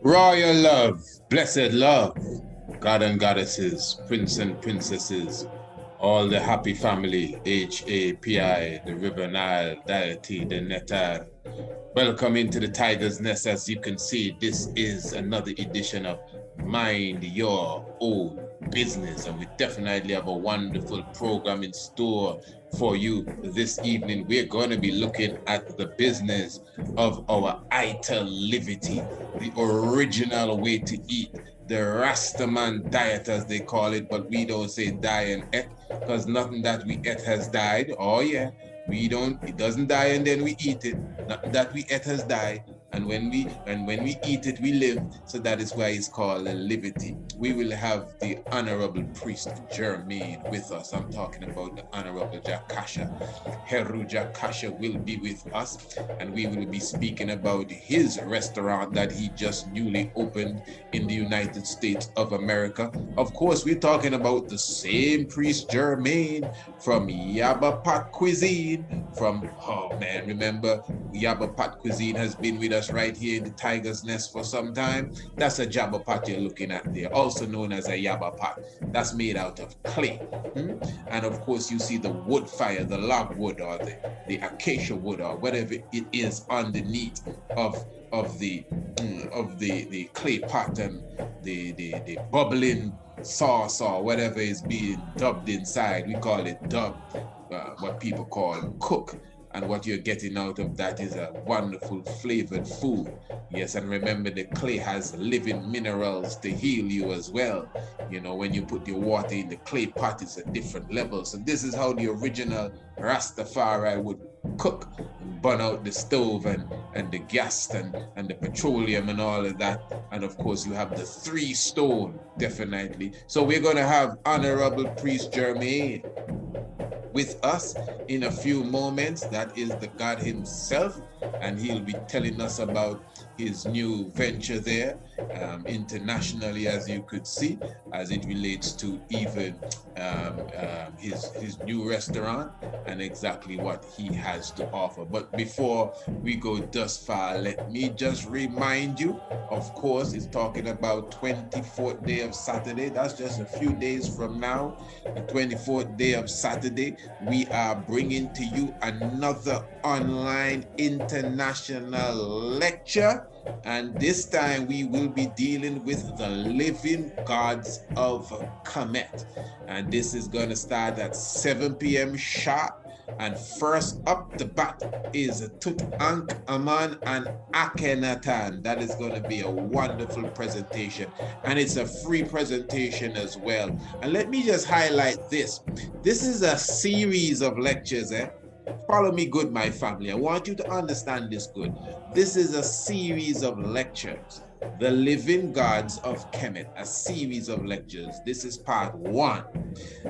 Royal love, blessed love, God and goddesses, prince and princesses, all the happy family, HAPI, the River Nile, deity, the Natal. Welcome into the Tiger's Nest. As you can see, this is another edition of Mind Your Own Business, and we definitely have a wonderful program in store for you this evening. We're going to be looking at the business of our Italivity, the original way to eat, the Rastaman diet as they call it, but we don't say die and et, because nothing that we ate has died. Oh yeah, it doesn't die and then we eat it. Nothing that we ate has died. And when we eat it, we live. So that is why it's called a livity. We will have the Honorable Priest Jermaine with us. I'm talking about the Honorable Jakasha. Heru Jakasha will be with us, and we will be speaking about his restaurant that he just newly opened in the United States of America. Of course, we're talking about the same Priest Jermaine from Yabba Cuisine. Remember, Yavapat Cuisine has been with us right here in the Tiger's Nest for some time. That's a Yabba you're looking at there, also known as a Yabba. That's made out of clay. And of course, you see the wood fire, the log wood, or the acacia wood, or whatever it is underneath of the clay pot, and the bubbling sauce or whatever is being dubbed inside. We call it dub, what people call cook. And what you're getting out of that is a wonderful flavored food. Yes, and remember, the clay has living minerals to heal you as well. You know, when you put your water in the clay pot, it's a different level. So this is how the original Rastafari would cook, and burn out the stove and the gas and the petroleum and all of that. And of course, you have the 3 stone, definitely. So we're going to have Honorable Priest Jermaine with us in a few moments. That is the God himself, and he'll be telling us about his new venture there, internationally, as you could see, as it relates to even his new restaurant and exactly what he has to offer. But before we go thus far, let me just remind you, of course, it's talking about 24th day of Saturday. That's just a few days from now. The 24th day of Saturday, we are bringing to you another online international lecture, and this time we will be dealing with the living gods of Kemet, and this is going to start at 7 p.m. sharp. And first up the bat is Tutankhamun and Akhenaten. That is going to be a wonderful presentation, and it's a free presentation as well. And let me just highlight this. This is a series of lectures. Follow me good, my family. I want you to understand this good. This is a series of lectures. The Living Gods of Kemet, a series of lectures. This is part 1.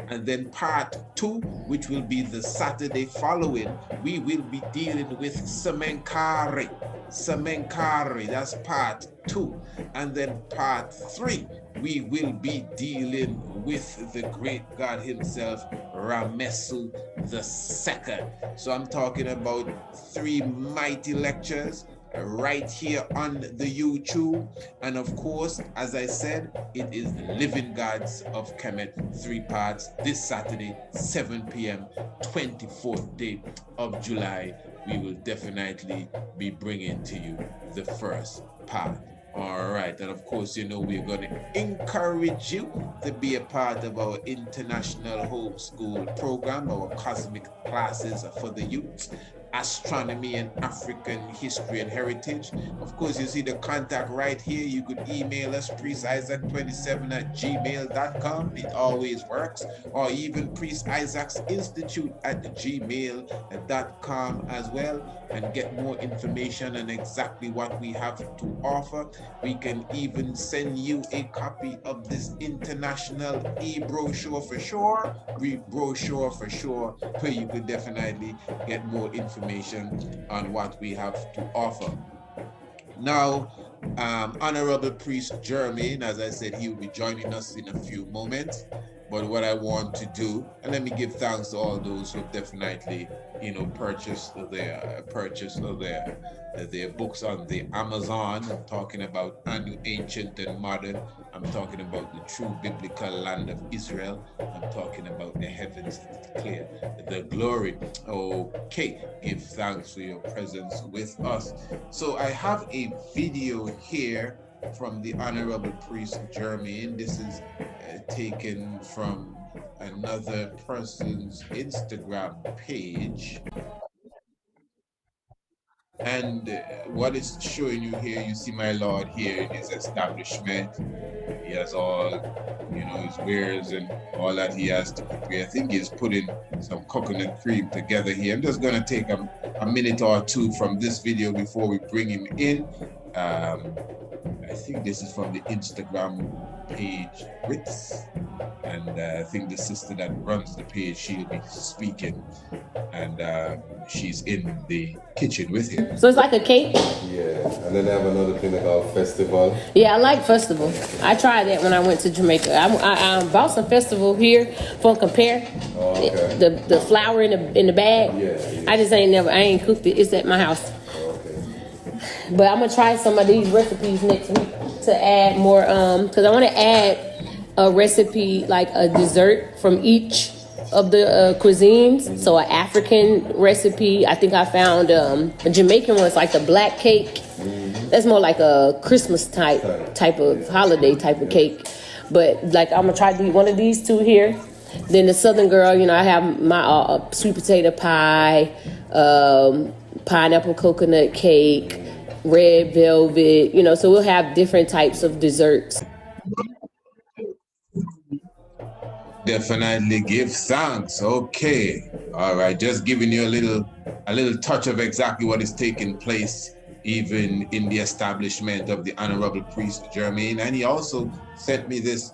And then part 2, which will be the Saturday following, we will be dealing with Semenkari. Semenkari, that's part 2. And then part 3, we will be dealing with the great God himself, Ramesu II. So I'm talking about 3 mighty lectures right here on the YouTube. And of course, as I said, it is the Living Gods of Kemet, 3 parts, this Saturday, 7 p.m., 24th day of July. We will definitely be bringing to you the first part. All right, and of course, you know, we're going to encourage you to be a part of our international homeschool program, our cosmic classes for the youth, astronomy and African history and heritage. Of course, you see the contact right here. You could email us, priestisaac27@gmail.com. It always works. Or even priestisaacinstitute@gmail.com as well, and get more information on exactly what we have to offer. We can even send you a copy of this international e-brochure for sure, where you could definitely get more information on what we have to offer. Now, Honorable Priest Jermaine, as I said, he will be joining us in a few moments. But what I want to do, and let me give thanks to all those who have definitely purchase their books on the Amazon. I'm talking about Ancient and Modern. I'm talking about the true biblical land of Israel. I'm talking about the heavens that declare the glory. Okay, give thanks for your presence with us. So I have a video here from the Honorable Priest Jermaine. This is taken from another person's Instagram page. And what is showing you here, you see my Lord here in his establishment. He has all, his wares and all that he has to prepare. I think he's putting some coconut cream together here. I'm just going to take a minute or two from this video before we bring him in. I think this is from the Instagram page, Ritz. And I think the sister that runs the page, she'll be speaking. And she's in the kitchen with him. So it's like a cake? Yeah, and then they have another thing called festival. Yeah, I like festival. I tried that when I went to Jamaica. I bought some festival here for compare. Oh, okay. The flour in the bag. Yeah. I ain't cooked it. It's at my house. Okay. But I'm gonna try some of these recipes next week to add more. Because I want to add a recipe, like a dessert from each of the cuisines. So an African recipe. I think I found a Jamaican one. It's like the black cake. That's more like a Christmas type of holiday type of cake. But like I'm gonna try to do one of these two here. Then the Southern girl, I have my sweet potato pie, pineapple coconut cake, red velvet. So we'll have different types of desserts. Definitely give thanks. Okay. All right. Just giving you a little touch of exactly what is taking place even in the establishment of the Honorable Priest Jermaine. And he also sent me this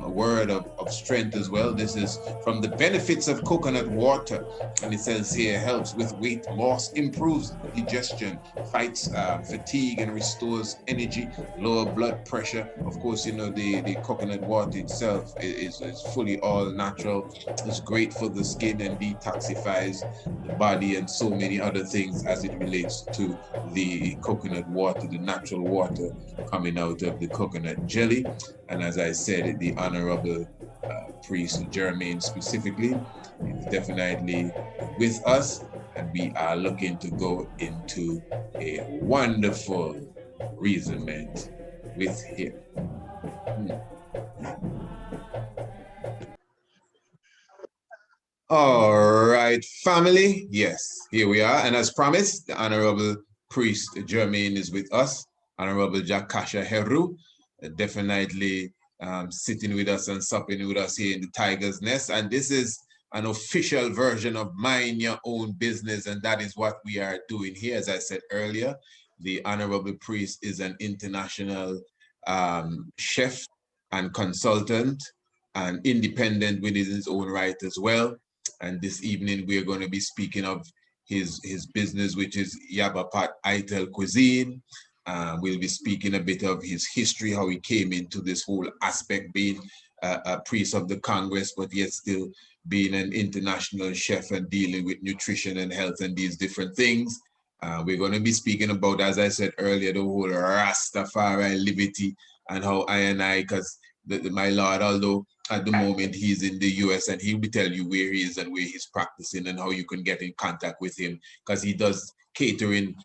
word of strength as well. This is from the benefits of coconut water. And it says here, helps with weight loss, improves digestion, fights fatigue and restores energy, lower blood pressure. Of course, the coconut water itself is fully all natural. It's great for the skin and detoxifies the body and so many other things as it relates to the coconut water, the natural water coming out of the coconut jelly. And as I said, the Honorable Priest Jermaine specifically is definitely with us, and we are looking to go into a wonderful reasonment with him. All right, family. Yes, here we are. And as promised, the Honorable Priest Jermaine is with us. Honorable Jakasha Heru, definitely sitting with us and supping with us here in the Tiger's Nest. And this is an official version of Mind Your Own Business. And that is what we are doing here. As I said earlier, the Honorable Priest is an international chef and consultant and independent within his own right as well. And this evening, we're going to be speaking of his business, which is Yavapat Cuisine. We'll be speaking a bit of his history, how he came into this whole aspect, being a priest of the Congress, but yet still being an international chef and dealing with nutrition and health and these different things. We're going to be speaking about, as I said earlier, the whole Rastafari liberty and how because my Lord, although at the moment he's in the US, and he'll be telling you where he is and where he's practicing and how you can get in contact with him, because he does catering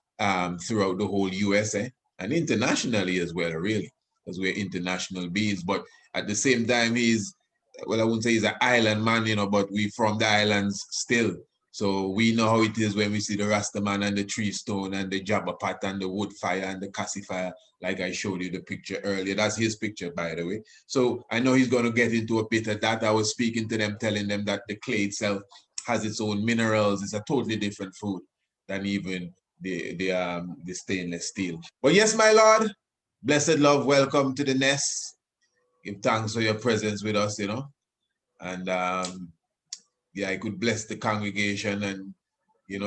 throughout the whole USA and internationally as well, really, because we're international beings. But at the same time, I wouldn't say he's an island man, but we from the islands still. So we know how it is when we see the Rastaman and the tree stone and the Yabba and the wood fire and the cassifier, like I showed you the picture earlier. That's his picture, by the way. So I know he's going to get into a bit of that. I was speaking to them, telling them that the clay itself has its own minerals. It's a totally different food than even the stainless steel. But yes, my Lord, blessed love, welcome to the nest. Give thanks for your presence with us, and I could bless the congregation and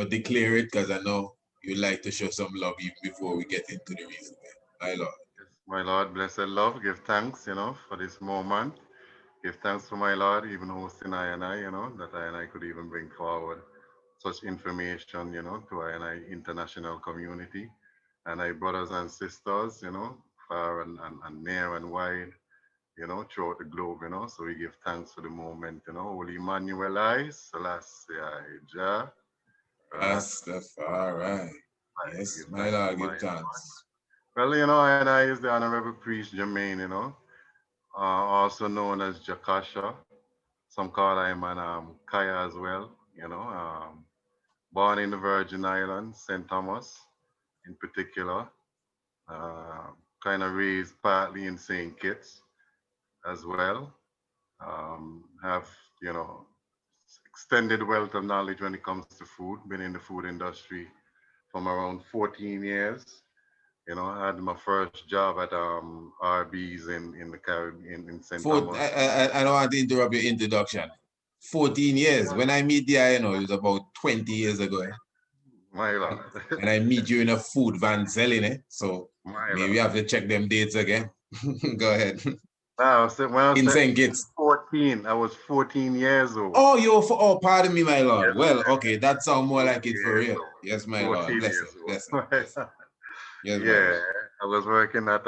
declare it, because I know you like to show some love even before we get into the reason. My Lord. Yes, my Lord, blessed love, give thanks, for this moment. Give thanks to my Lord, even hosting I, that I could even bring forward such information, to our international community and our brothers and sisters, far and near and wide, throughout the globe, So we give thanks for the moment, Holy Emmanuel I, Selassie I, Jah, Rastafari. Yes, give my thanks to Lord, my. give thanks. Well, and I is the Honorable Priest Jermaine, also known as Jakasha. Some call him an Kaya as well, born in the Virgin Islands, St. Thomas in particular. Uh, kind of raised partly in St. Kitts as well. Have, you know, extended wealth of knowledge when it comes to food. Been in the food industry from around 14 years. I had my first job at RB's in the Caribbean in St. Thomas. I don't want to interrupt your introduction. 14 years. When I meet there, it was about 20 years ago. My lord. And I meet you in a food van selling it. So My maybe lord. have to check them dates again. Go ahead. When I In said St. Kitts. 14, I was 14 years old. Oh, pardon me, my lord. Yes. Well, okay, that sounds more 14 like it for years real. old. Yes, my 14 lord. Bless it. years Bless it. old. Bless it. Yes, my Yeah, lord. I was working at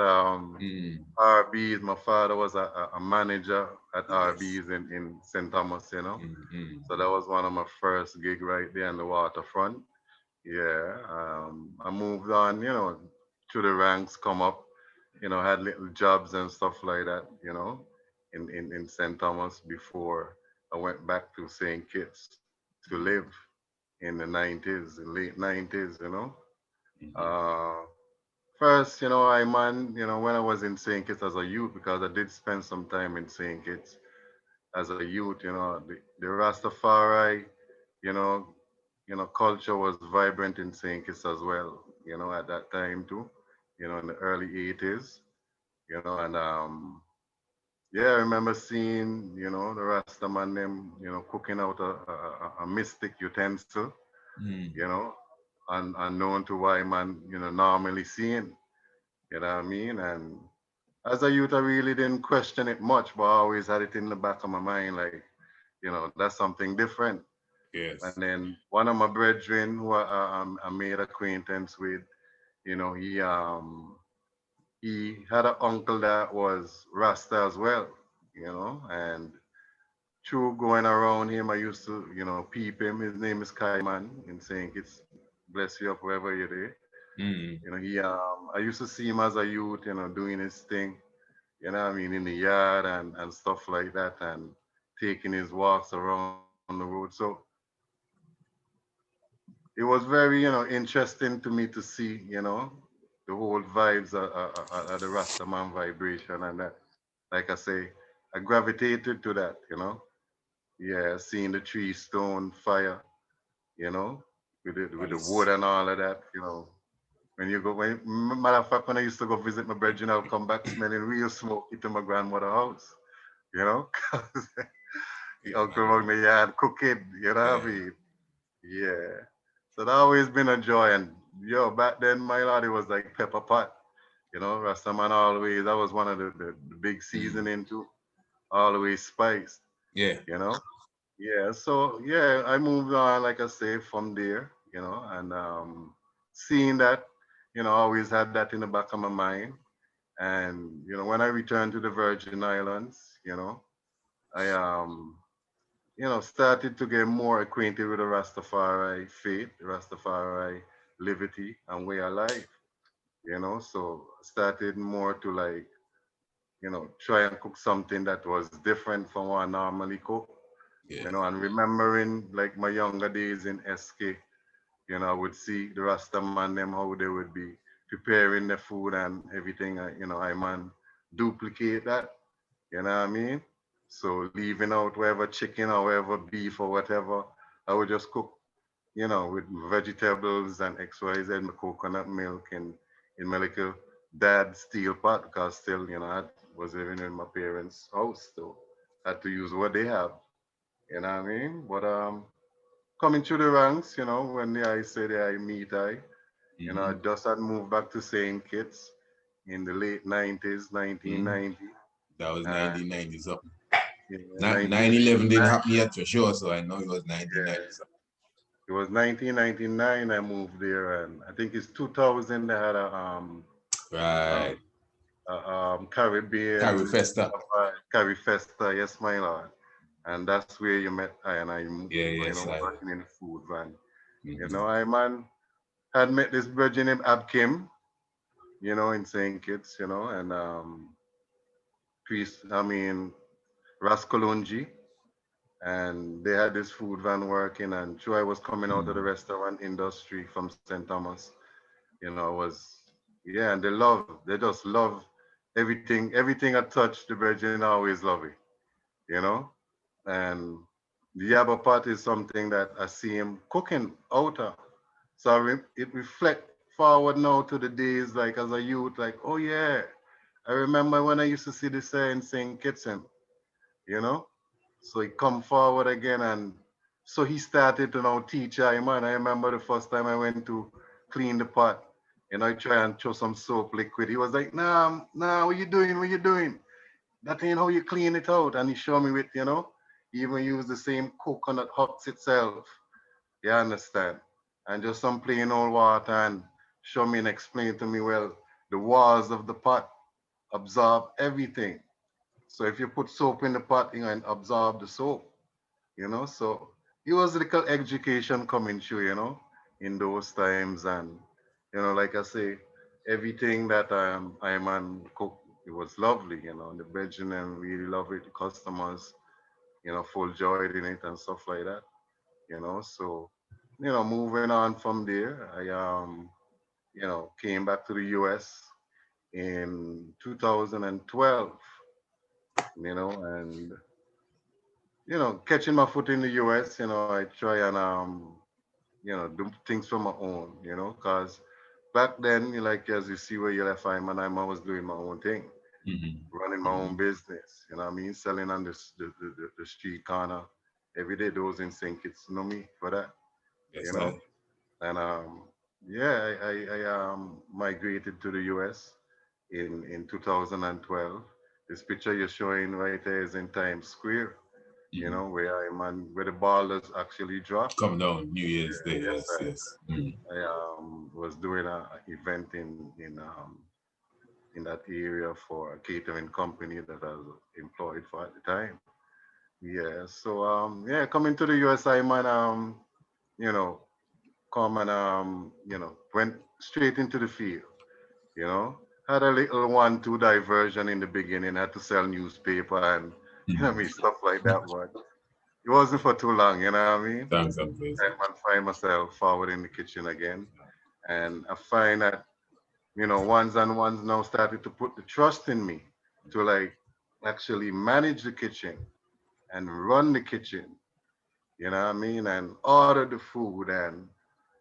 RB's. My father was a manager at RB's in St. Thomas, So that was one of my first gig right there on the waterfront. Yeah, I moved on, to the ranks, come up, had little jobs and stuff like that, in St. Thomas before I went back to St. Kitts to live in the 90s, the late 90s, Uh, First, when I was in St. Kitts as a youth, because I did spend some time in St. Kitts as a youth, the Rastafari, you know, culture was vibrant in St. Kitts as well, at that time too, in the early 80s, and yeah, I remember seeing, the Rastaman them, cooking out a mystic utensil, you know, unknown to why man, normally seeing, you know what I mean? And as a youth, I really didn't question it much, but I always had it in the back of my mind, like, that's something different. Yes. And then one of my brethren who I made acquaintance with, he had an uncle that was Rasta as well, and through going around him, I used to, peep him. His name is Kaiman in St. Kitts. Bless you up wherever you're there. I used to see him as a youth, doing his thing, in the yard and stuff like that, and taking his walks around the road. So it was very, interesting to me to see, the whole vibes of the Rastaman vibration and that. Like I say, I gravitated to that, Yeah, seeing the tree, stone, fire, you know, with the wood and all of that, When you go, matter of fact, when I used to go visit my brethren, I'll come back smelling real smoky to my grandmother's house, 'cause the uncle around the yard cooking, you know what I mean? Yeah. So that always been a joy. And back then, my lord, it was like pepper pot, Rastaman always, that was one of the big seasoning too, always spiced, Yeah. Yeah, so yeah, I moved on, like I say, from there, and seeing that, I always had that in the back of my mind. And, when I returned to the Virgin Islands, I, started to get more acquainted with the Rastafari faith, the Rastafari liberty and way of life, so started more to like, try and cook something that was different from what I normally cook, Yeah. and remembering like my younger days in SK, I would see the Rastaman them, how they would be preparing the food and everything, I man duplicate that, you know what I mean? So leaving out whatever chicken or whatever beef or whatever, I would just cook, with vegetables and XYZ, my coconut milk and in my little dad's steel pot, because still, I was living in my parents' house, so I had to use what they have, you know what I mean? But coming through the ranks, when I say that I meet I just had moved back to St. Kitts in the late 90s, 1990. That was And 1990 something. yeah, 9/11 didn't 1989. happen yet for sure, so I know it was Yeah. 1990 something. It was 1999 I moved there, and I think it's 2000 they had Right. Carry Caribbean Festa. Carry Festa, yes, my lord. And that's where you met I and I, Yeah, yes, working in the food van. You Mhm. know, I man had met this virgin named Ab Kim, in St. Kitts, and Chris, Rascolungi, and they had this food van working, and sure I was coming out of the restaurant industry from St. Thomas, was, yeah, and they just love everything I touch, the virgin always love it, you know, and the Yabba is something that I see him cooking out of. So it reflect forward now to the days like as a youth, like, oh yeah, I remember when I used to see this in St. Kitson, you know? So he come forward again, and so he started to now teach I, man. I remember the first time I went to clean the pot, and I try and throw some soap liquid. He was like, nah, what you doing? What you doing? That ain't how you clean it out. And he showed me with, even use the same coconut husk itself. You understand? And just some plain old water, and show me and explain to me, well, the walls of the pot absorb everything. So if you put soap in the pot, and absorb the soap, So it was a little education coming through, in those times. And, like I say, everything that I'm on cook, it was lovely, The Benjamin really love it, the customers, full joy in it and stuff like that, So, moving on from there, I came back to the US in 2012, and catching my foot in the US, I try and do things for my own, because back then, like as you see where you left I was doing my own thing, Mhm. running my own business, you know what I mean, selling on the street corner every day, those in St. Kitts, me for that, you Yes, know. And yeah, I migrated to the US in 2012. This picture you're showing right there is in Times Square, where the ballers actually drop. Come down, New Year's Day. Yes, Yes, yes. Mm. I was doing a event in that area for a catering company that I was employed for at the time. Yeah, so yeah, coming to the USA, man, you know, come and went straight into the field. You know, had a little one-two diversion in the beginning. Had to sell newspaper and stuff like that, but it wasn't for too long. You know what I mean? Thanks and praise. I find myself forward in the kitchen again, and I find that ones and ones now started to put the trust in me to like actually manage the kitchen and run the kitchen. You know what I mean? And order the food and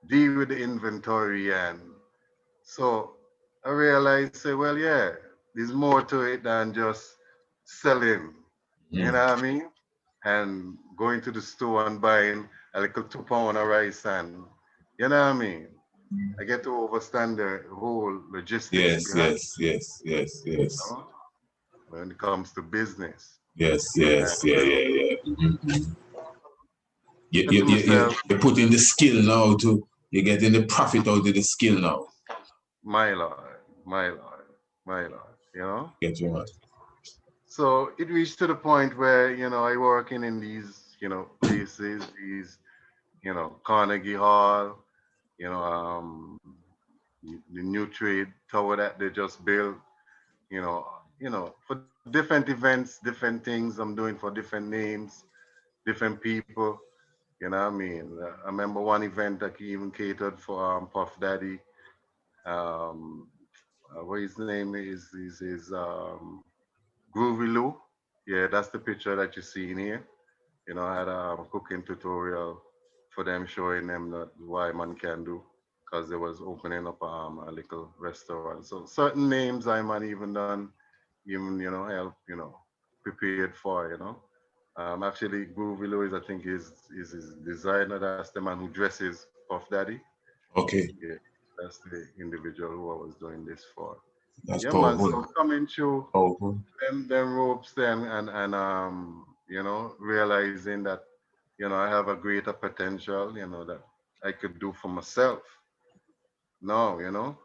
deal with the inventory. And so I realized, say, well, yeah, there's more to it than just selling. You know Mm. what I mean? And going to the store and buying a little 2 pound of rice, and you know what I mean? I get to understand the whole logistics Yes, behind yes, yes, yes, yes. it, when it comes to business. Yes, And yes, yeah, yeah, yeah. Mhm. said to myself, You put in the skill now to, you're getting the profit out of the skill now. my lord, my lord, my lord, Get you what? So it reached to the point where, I working in these, places, these, Carnegie Hall, you know, um, the new trade tower that they just built, for different events, different things I'm doing for different names, different people. You know what I mean? I remember one event that he even catered for Puff Daddy. Um, what his name is Groovy Lou. Yeah, that's the picture that you see in here. I had a cooking tutorial for them, showing them that why man can do, because they was opening up a little restaurant. So certain names I man even done, even help prepared for. Actually, Groovy Lou is, I think, is his designer. That's the man who dresses Puff Daddy. Okay, Yeah, that's the individual who I was doing this for. that's Yeah, man. So powerful. coming through Powerful. them ropes then, and realizing that I have a greater potential. That I could do for myself. No,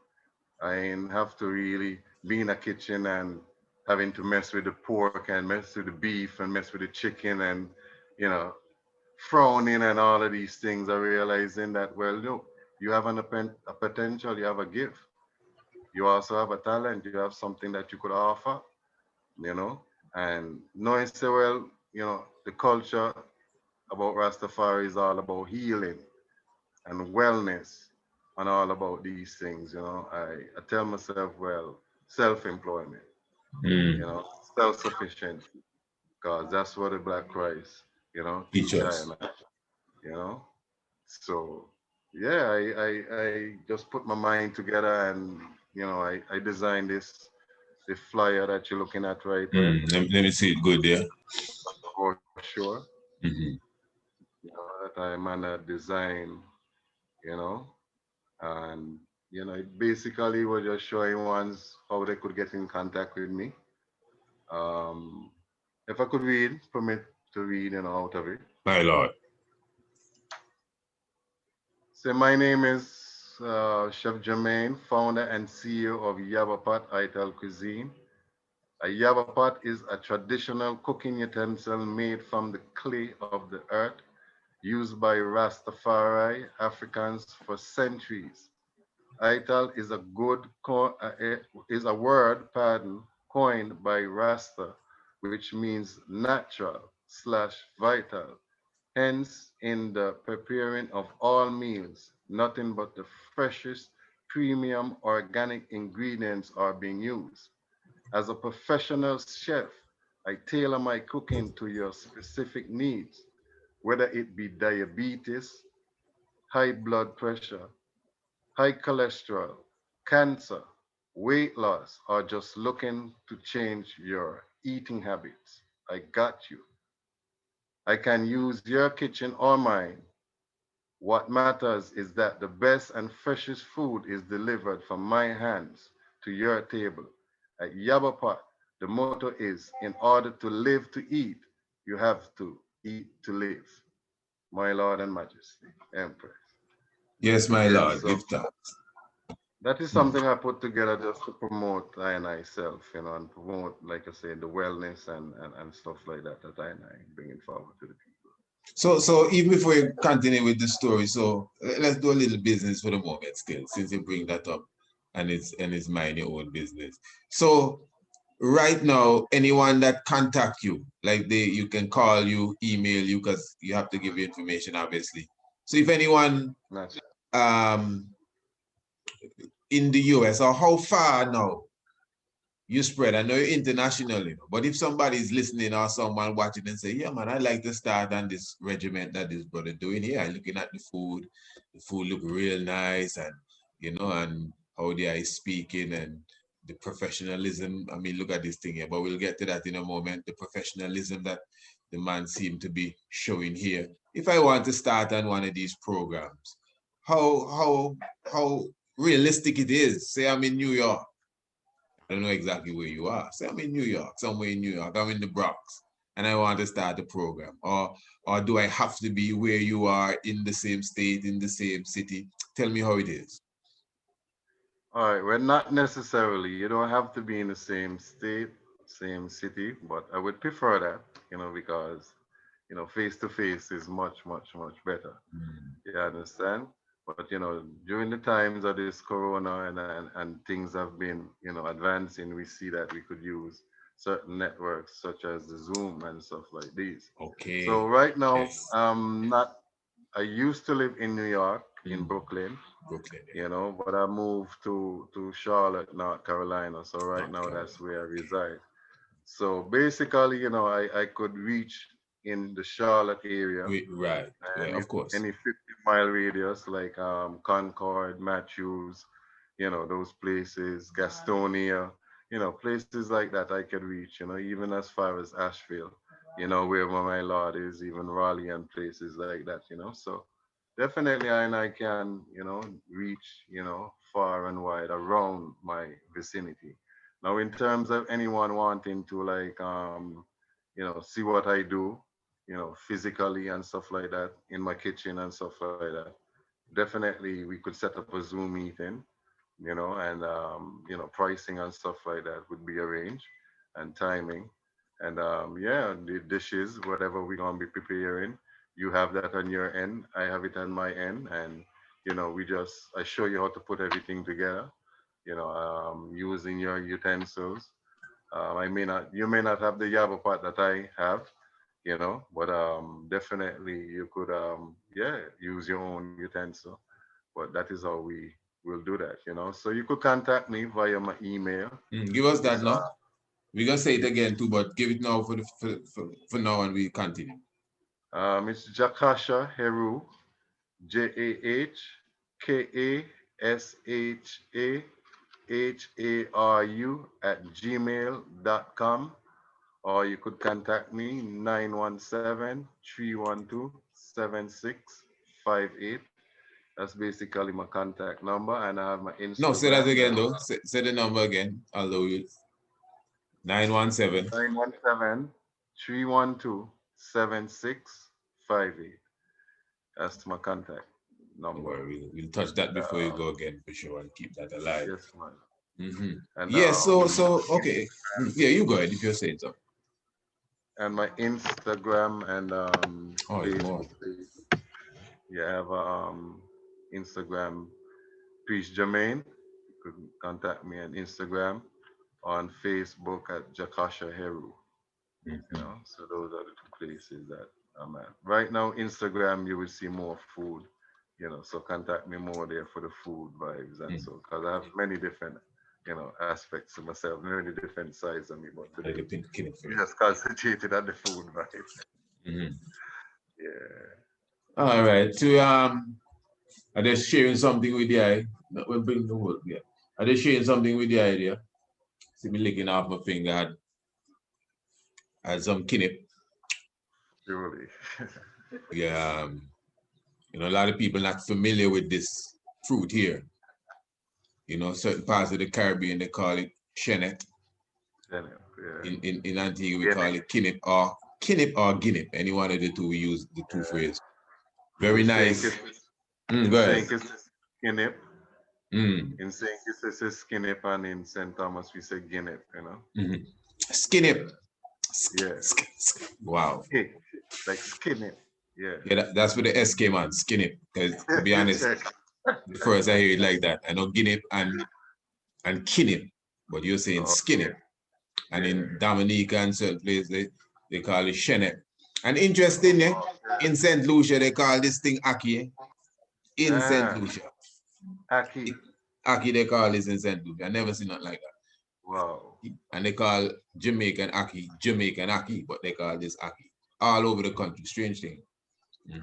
I ain't have to really be in a kitchen and having to mess with the pork and mess with the beef and mess with the chicken and, you know, frowning and all of these things are realizing that, well, look, you have a potential, you have a gift. You also have a talent, you have something that you could offer, you know. And knowing so well, the culture about Rastafari is all about healing and wellness and all about these things, I tell myself, well, self-employment, Mm. self-sufficiency, because that's what the Black Christ, Teach teach I us. and I, you know. So yeah, I just put my mind together and I designed the flyer that you're looking at right there Let me see it good there. for sure. Mm-hmm. That I managed design, you know, and it basically was just showing ones how they could get in contact with me. Um, if I could read, permit to read, out of it. My Lord. So my name is Chef Jermaine, founder and CEO of Yavapat Cuisine. A Yavapat is a traditional cooking utensil made from the clay of the earth, used by Rastafari Africans for centuries. Ital is is a word, coined by Rasta, which means natural slash vital. Hence, in the preparing of all meals, nothing but the freshest, premium organic ingredients are being used. As a professional chef, I tailor my cooking to your specific needs, whether it be diabetes, high blood pressure, high cholesterol, cancer, weight loss, or just looking to change your eating habits. I got you. I can use your kitchen or mine. What matters is that the best and freshest food is delivered from my hands to your table. At Yabba, the motto is in order to live to eat, you have to eat to live. My Lord and Majesty, Empress. Yes, my Yes, Lord. so Give thanks. that is something I put together just to promote I and I self, and promote, like I said, the wellness and stuff like that I and I bringing forward to the people. So even before you continue with the story, so let's do a little business for the moment still, since you bring that up and it's mind your own business. So right now, anyone that contact you, like you can call you, email you, because you have to give you information, obviously. So if anyone That's in the US, or how far now you spread? I know you're international, but if somebody is listening or someone watching and say, yeah, man, I'd like to start on this regiment that this brother doing here. I'm looking at the food look real nice, and and how they are speaking and the professionalism. I mean, look at this thing here, but we'll get to that in a moment. The professionalism that the man seemed to be showing here. If I want to start on one of these programs, how realistic it is. Say I'm in New York. I don't know exactly where you are. Say I'm in New York, somewhere in New York. I'm in the Bronx, and I want to start a program. Or do I have to be where you are, in the same state, in the same city? Tell me how it is. all right. Well, not necessarily. You don't have to be in the same state, same city, but I would prefer that, because face to face is much, much, much better. You understand? But during the times of this corona and things have been, advancing, we see that we could use certain networks such as the Zoom and stuff like these. So Okay. right now, Yes. not I used to live in New York, in Brooklyn, Brooklyn. Yeah. but I moved to Charlotte, North Carolina. So right North now Carolina. that's where I reside. So basically, I could reach in the Charlotte area Right. Yeah, and of course. any 50-mile radius like Concord, Matthews, those places, Gastonia, places like that I could reach, even as far as Asheville, where my lord is, even Raleigh and places like that, So definitely I can, reach, far and wide around my vicinity. Now, in terms of anyone wanting to like, see what I do, physically and stuff like that in my kitchen and stuff like that. definitely we could set up a Zoom meeting, and pricing and stuff like that would be arranged, and timing, and yeah, the dishes, whatever we're gonna be preparing, you have that on your end, I have it on my end, and I show you how to put everything together, using your utensils. You may not have the Yavapat that I have, but definitely you could, yeah, use your own utensil. But that is how we will do that. So you could contact me via my email. Give us It's that now. We're gonna say it again too, but give it now for now, and we continue. It's Jakasha Heru, JAHKASHAHARU @gmail.com, or you could contact me 917-312-7658. That's basically my contact number, and I have my Instagram. No, say that again though. Say the number again. Although you 917 312-7658. That's my contact number. We'll touch that before you go again for sure, and keep that alive. Yes, man. And yeah, so okay. Yeah, you go ahead if you're saying so. And my Instagram and Facebook page. Yeah, I have Instagram, Priest Jermaine. You could contact me on Instagram, on Facebook at Jakasha Heru. So those are the two places that I'm at. Right now, Instagram, you will see more food, so contact me more there for the food vibes, and so, because I have many different, aspects of myself, many different sides of me, but today, just concentrated on the food vibes. Yeah. All right. I'm just sharing something with you. We'll bring the word. Yeah. I'm just sharing something with you idea. See me licking off my finger at some kinip. Surely. Yeah. A lot of people not familiar with this fruit here. Certain parts of the Caribbean, they call it shenet. Yeah. In Antigua, we call it kinip or guinip. Any one of the two, we use the two phrases. Very nice. Go ahead. Skinip. In St. Kitts, it's skinip, and in St. Thomas, we say guinip, Skinip. Yeah. Wow. Like skinip. Yeah. Yeah, that's where the S came on, skinip. Because to be honest, the first I hear it like that. I know guinip and kinip, but you're saying skinip. And in Dominica and certain places, they call it shenet. And interesting, in St. Lucia, they call this thing aki. In St. Lucia. Aki. Aki, they call this in St. Lucia. I never seen nothing like that. Wow. And they call Jamaican aki, but they call this aki. All over the country. Strange thing.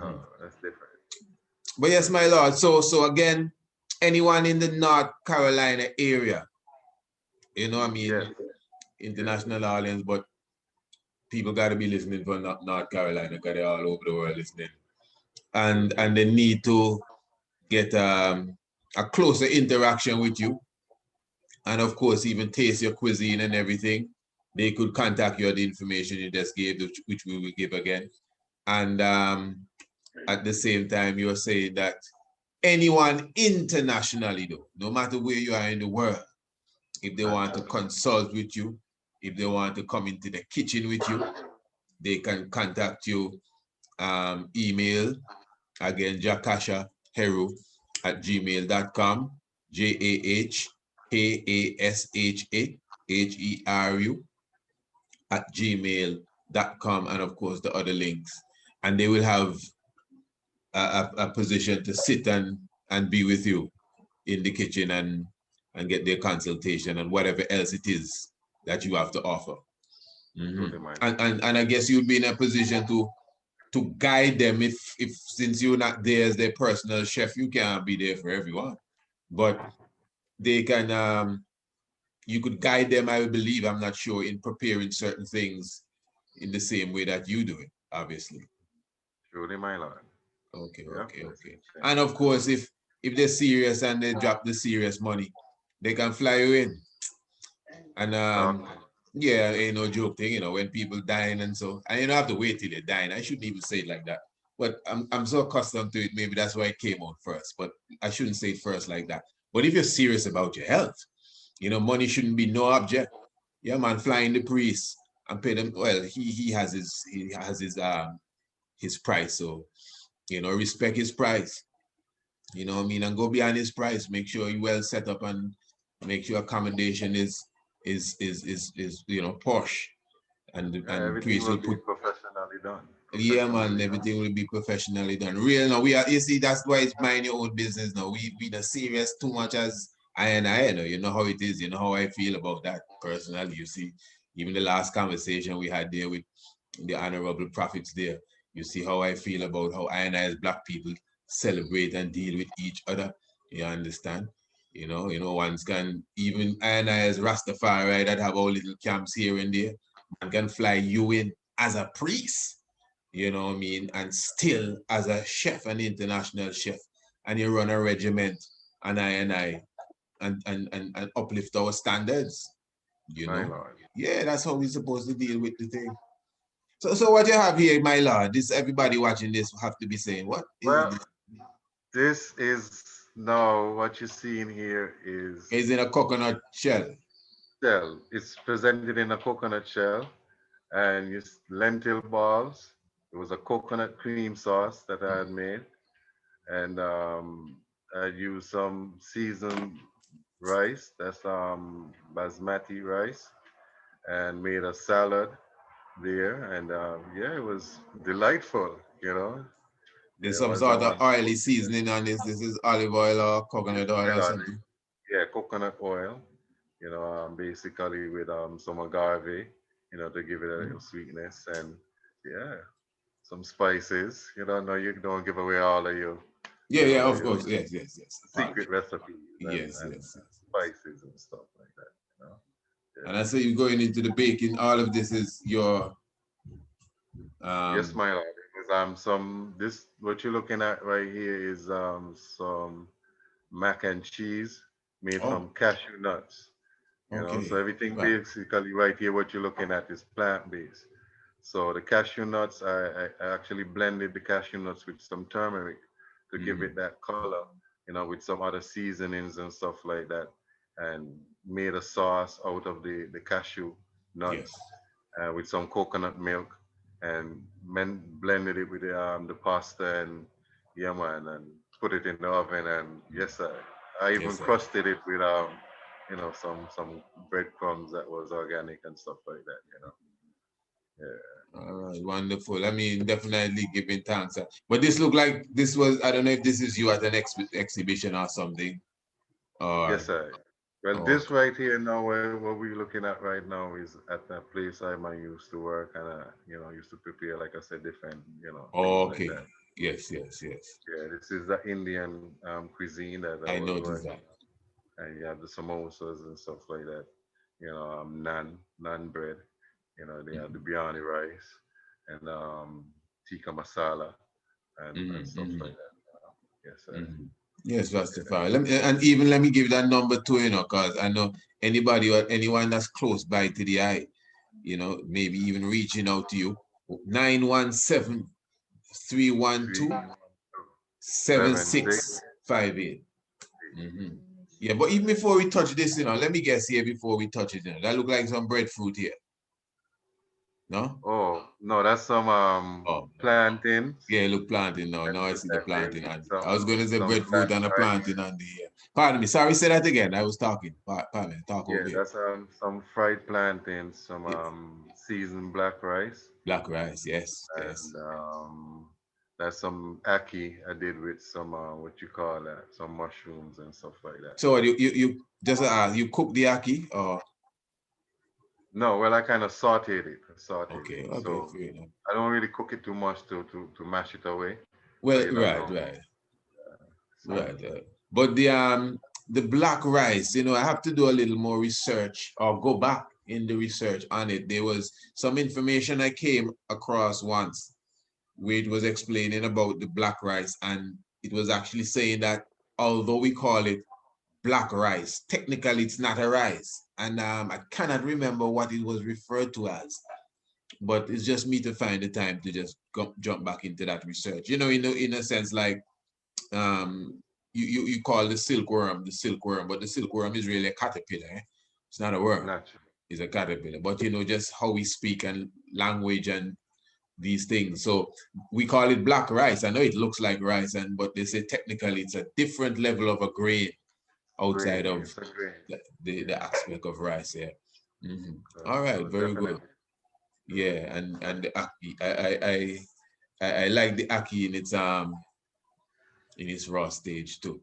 Oh, that's different. But yes, my lord. So again, anyone in the North Carolina area, yes. International audience, but people got to be listening from North Carolina because they're all over the world listening. And they need to get a closer interaction with you. And of course, even taste your cuisine and everything. They could contact you at the information you just gave, which we will give again. And at the same time, you're saying that anyone internationally, though, no matter where you are in the world, if they want to consult with you, if they want to come into the kitchen with you, they can contact you, email, again, jakashaheru @gmail.com, JAHKASHAHERU @gmail.com, and of course the other links. And they will have a position to sit and be with you in the kitchen and get their consultation and whatever else it is that you have to offer. And I guess you'd be in a position to guide them if since you're not there as their personal chef, you can't be there for everyone. But they can, you could guide them, I believe, I'm not sure, in preparing certain things in the same way that you do it, obviously. Surely, my lord. Okay. And of course, if they're serious and they drop the serious money, they can fly you in. And yeah, ain't no joke thing, when people dine and so, and you don't have to wait till they dine. I shouldn't even say it like that. but I'm so accustomed to it. Maybe that's why it came out first. But I shouldn't say first like that. But if you're serious about your health, you know, money shouldn't be no object. Yeah, man, flying the priest and pay them. Well, he has his price. So, you know, respect his price. You know what I mean? And go beyond his price. Make sure you're well set up and make sure accommodation is you know, posh. And Everything priest will will be put, professionally done. yeah, man, Professionally done. everything will be professionally done. Real now. We are, you see, that's why it's mind your own business now. We not serious too much as I know. You know how it is, you know how I feel about that personally. You see, even the last conversation we had there with the honorable prophets there, you see how I feel about how I and I as black people celebrate and deal with each other. You understand? You know, ones can even I and I as Rastafari that have our little camps here and there, man can fly you in as a priest, you know what I mean, and still as a chef, an international chef, and you run a regiment, and and uplift our standards, you My know. lord. Yeah, that's how we're supposed to deal with the thing. So what you have here, my lord, this everybody watching this have to be saying, what is Well, this? this is now what you're seeing here is Is in a coconut shell. shell. It's presented in a coconut shell and lentil balls. It was a coconut cream sauce that I had made, and I used some seasoned rice. That's basmati rice, and made a salad there, and yeah, it was delightful. You know, There's it some was sort of oily seasoning on this. This is olive oil or coconut oil or oil, something. yeah, coconut oil. You know, basically with some agave, you know, to give it a little sweetness, and yeah, some spices. You don't know, you don't give away all of your, Yeah, you yeah, know, of your course. Yes. Pardon. secret recipes Yes, and yes. spices and stuff like that. You know, And yeah. I say you're going into the baking. All of this is your Yes, um my lord. Because some this what you're looking at right here is some mac and cheese made oh, from cashew nuts. You know, so okay. everything Right. basically right here, what you're looking at is plant based. So the cashew nuts, I actually blended the cashew nuts with some turmeric to give it Mm, that color, you know, with some other seasonings and stuff like that, and made a sauce out of the cashew yes. nuts with some coconut milk, and blended it with the pasta and yeah man, and put it in the oven, and yes I even Yes, sir. crusted it with you know, some breadcrumbs that was organic and stuff like that, you know. Yeah. All right, wonderful. I mean, definitely giving thanks. But this looked like this was, I don't know if this is you at an exhibition or something. Yes, Or, sir. Well, this okay. right here now, what we're looking at right now is at the place I might used to work, and you know, used to prepare, like I said, different, you know, things like Okay. that. Yes. Yeah, this is the Indian cuisine that I I was noticed working that. on, and you have the samosas and stuff like that. You know, naan bread. You know, they have the Mhm. biryani rice and tikka masala and stuff Mm-hmm. like that. Yes, sir. Mm-hmm. Yes, Yeah. Rastafari. And even let me give that number too, you know, because I know anybody or anyone that's close by to the eye, you know, maybe even reaching out to you. 917 Three, 312 seven, six. 7658. Mm-hmm. Yeah, but even before we touch this, you know, let me guess here before we touch it. You know, that look like some breadfruit here. No? Oh no, that's some Oh, plantains. yeah, look planting now. That, Now I see the that day planting. with And I was going to say some black breadfruit and a rice. planting on the here. Pardon me. Sorry, say that again. I was talking. Pardon me. Talk Yeah, over here. that's some fried plantains, some Yes. seasoned black rice, Black rice. Yes. and that's some ackee I did with some what you call that, some mushrooms and stuff like that. So you just you cook the ackee or No, well I kind of sauteed it. okay, So fair enough. I don't really cook it too much to mash it away. So Well, you don't know. So right. But the black rice, you know, I have to do a little more research or go back in the research on it. There was some information I came across once where it was explaining about the black rice, and it was actually saying that although we call it black rice, technically it's not a rice. And I cannot remember what it was referred to as. but it's just me to find the time to just jump back into that research. You know, in a sense, like you call the silkworm, but the silkworm is really a caterpillar. Eh? It's not a worm. Naturally. It's a caterpillar. But you know, just how we speak and language and these things. So we call it black rice. I know it looks like rice, but they say technically it's a different level of a grain outside Grain. of It's a grain. the aspect of rice. Yeah. Mm-hmm. So, All right, so very definitely. good. Yeah, and the ackee, I like the ackee in its raw stage too.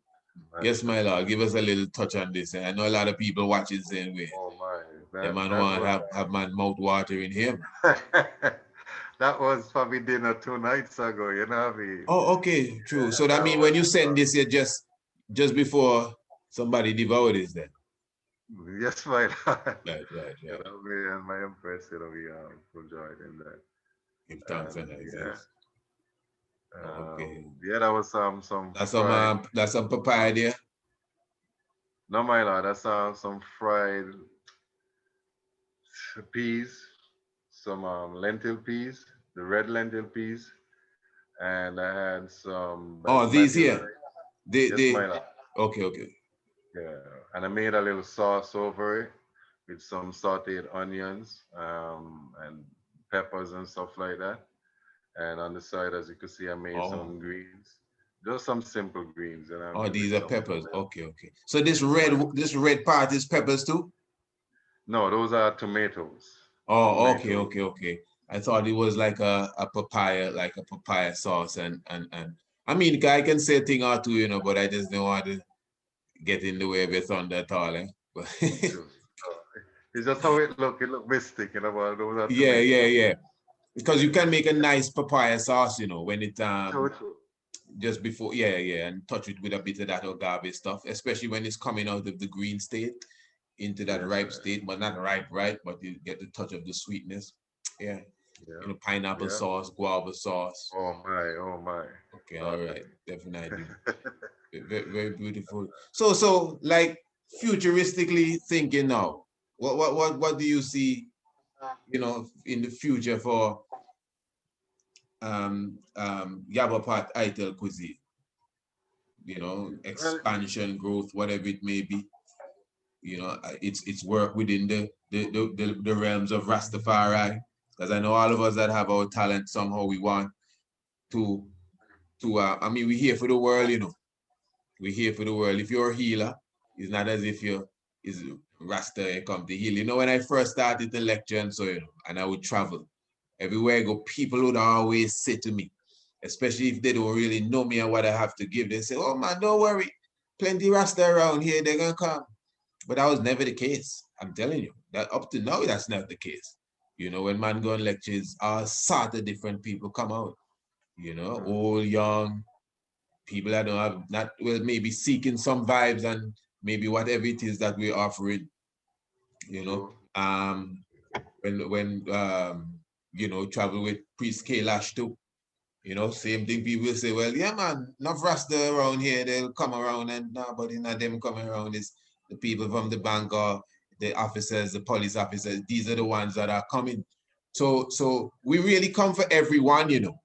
Yes, my lord, give us a little touch on this. I know a lot of people watching saying, "Wait, Oh my, the man that want was have man mouth watering him." that was probably dinner 2 nights ago. You know what I mean? Oh, okay, true. So that That means when was you send this, you just before somebody devour this, then. yes, my lord. Right. You know, me and my empress, you know, we enjoyed in that. Give thanks and Yeah, thanks. Okay. yeah, that was some fried. That's some papaya there. No, my lord, that's some fried peas, some lentil peas, the red lentil peas, and I had some Oh, these basmati here. rice. Yes, They my lord. okay. Yeah, and I made a little sauce over it with some sautéed onions and peppers and stuff like that. And on the side, as you can see, I made Oh. some greens, just some simple greens, and I Oh, mean these with are some peppers. tomato. Okay. So this My, red part is peppers too? no, those are tomatoes. Oh, Tomatoes. okay. I thought it was like a papaya, like a papaya sauce and I mean I can say a thing or two, you know, but I just don't want to get in the way of your thunder at all, eh? But Just, it's just how it look. It look mystic, you know, but those are yeah, tomatoes. yeah. Because you Yeah. can make a nice papaya sauce, you know, when it True. just before, yeah, and touch it with a bit of that agave stuff, especially when it's coming out of the green state into that Yes, ripe sir. state, but not ripe, right? But you get the touch of the sweetness. Yeah. You Yeah. know, pineapple Yeah. sauce, guava sauce. Oh my. Oh my. Okay, all Lord right, pity. definitely. Very beautiful. So like futuristically thinking now, what do you see, you know, in the future for Yavapat Ital cuisine? You know, Well, expansion, growth, whatever it may be. You know, it's work within the realms of Rastafari. Because I know all of us that have our talent somehow we want to I mean we're here for the world, you know. We're here for the world. If you're a healer, it's not as if you're is Rasta come to heal. You know, when I first started the lecture and so, you know, and I would travel, everywhere I go, people would always say to me, especially if they don't really know me and what I have to give, they say, "Oh man, don't worry. Plenty Rasta around here, they're gonna come." But that was never the case. I'm telling you. That up to now, that's not the case. You know, when man go on lectures, all sort of different people come out. You know, old, young, people that don't have not well maybe seeking some vibes and maybe whatever it is that we're offering, you know. true. When you know, travel with Priest Kailash too, you know, same thing. People say, well, yeah man, enough Rasta around here, they'll come around, and nobody not them coming around is the people from the bank or the officers, the police officers. These are the ones that are coming. So we really come for everyone, you know.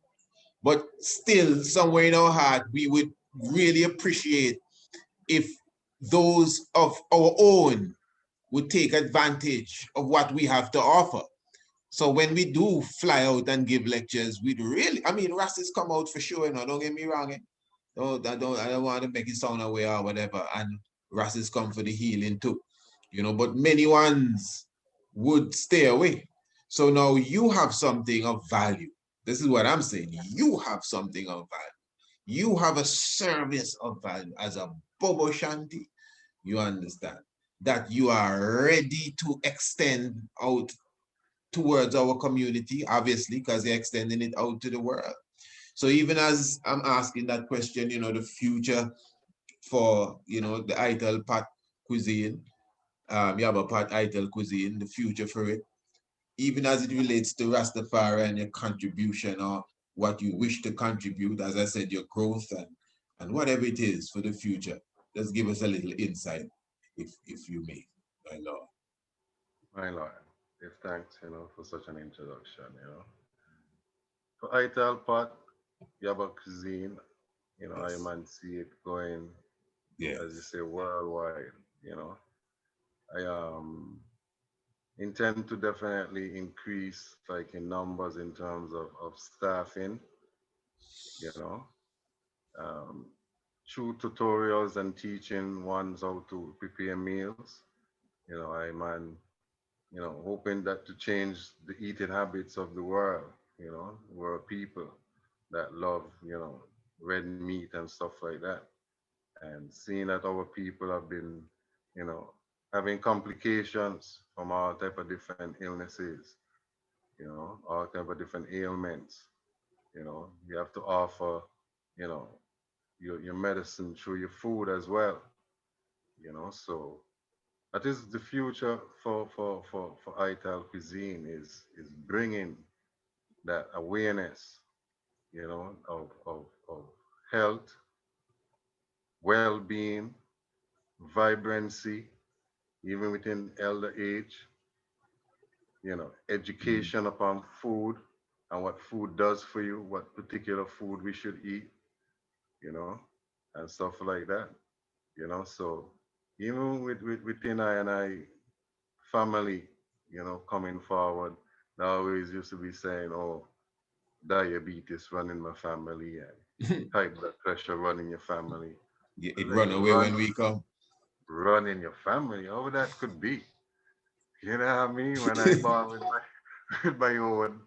But still, somewhere in our heart, we would really appreciate if those of our own would take advantage of what we have to offer. So when we do fly out and give lectures, we'd really, I mean, Rastas come out for sure, you know, don't get me wrong. Eh? I don't want to make it sound away or whatever. And Rastas come for the healing too, you know, but many ones would stay away. So now you have something of value. This is what I'm saying. You have something of value. You have a service of value as a Bobo Shanti. You understand that you are ready to extend out towards our community, obviously, because they're extending it out to the world. So even as I'm asking that question, you know, the future for, you know, the Ital Pat cuisine, Yabba Ital cuisine, the future for it, even as it relates to Rastafari and your contribution or what you wish to contribute, as I said, your growth and whatever it is for the future. Just give us a little insight, if you may, my lord. My lord. give thanks, for such an introduction. For Ital Pot, Yabba Cuisine, I Yes. man see it going, as you Yes. say, worldwide. I intend to definitely increase like in numbers in terms of staffing, you know, um, through tutorials and teaching ones how to prepare meals. I'm hoping that to change the eating habits of the world people that love, red meat and stuff like that. And seeing that our people have been, you know, having complications from all type of different illnesses, all type of different ailments. You have to offer, you know, your medicine through your food as well. So that is the future for ITAL cuisine is bringing that awareness, of health, well-being, vibrancy, even within elder age, Mm. education upon food and what food does for you, what particular food we should eat, you know, and stuff like that. So even within I and I family, coming forward, they always used to be saying, oh, diabetes running my family and high blood pressure running your family. Yeah, I it was like, run away when we come. run in your family? How that could be? You know what I mean? When I born with my with my own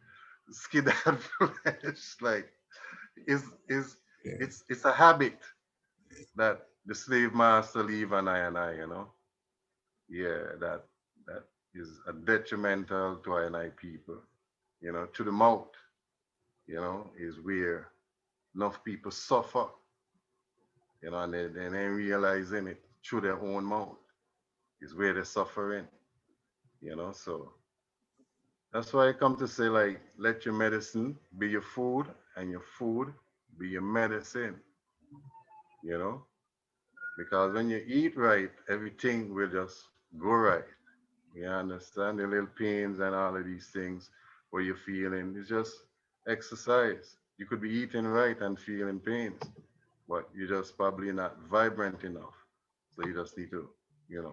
skin and flesh, like is Yeah. it's a habit that the slave master leave and I. Yeah, that is a detrimental to I people. To the mouth, is where enough people suffer, and they ain't realizing it through their own mouth is where they're suffering. So that's why I come to say, like, let your medicine be your food and your food be your medicine, you know? Because when you eat right, everything will just go right. You understand? The little pains and all of these things where you're feeling, it's just exercise. You could be eating right and feeling pains, but you're just probably not vibrant enough. So you just need to,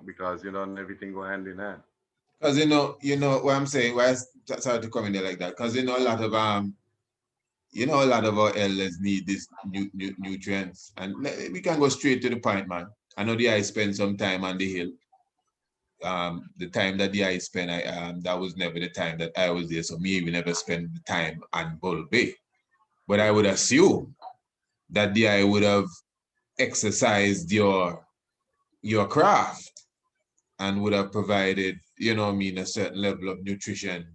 because everything go hand in hand. Because what I'm saying, why I started to come in there like that. Because a lot of our elders need this nutrients. And we can go straight to the point, man. I know the I spent some time on the hill. The time that the I spent, that was never the time that I was there. So me, we never spent the time on Bull Bay. But I would assume that the I would have exercised your craft and would have provided, a certain level of nutrition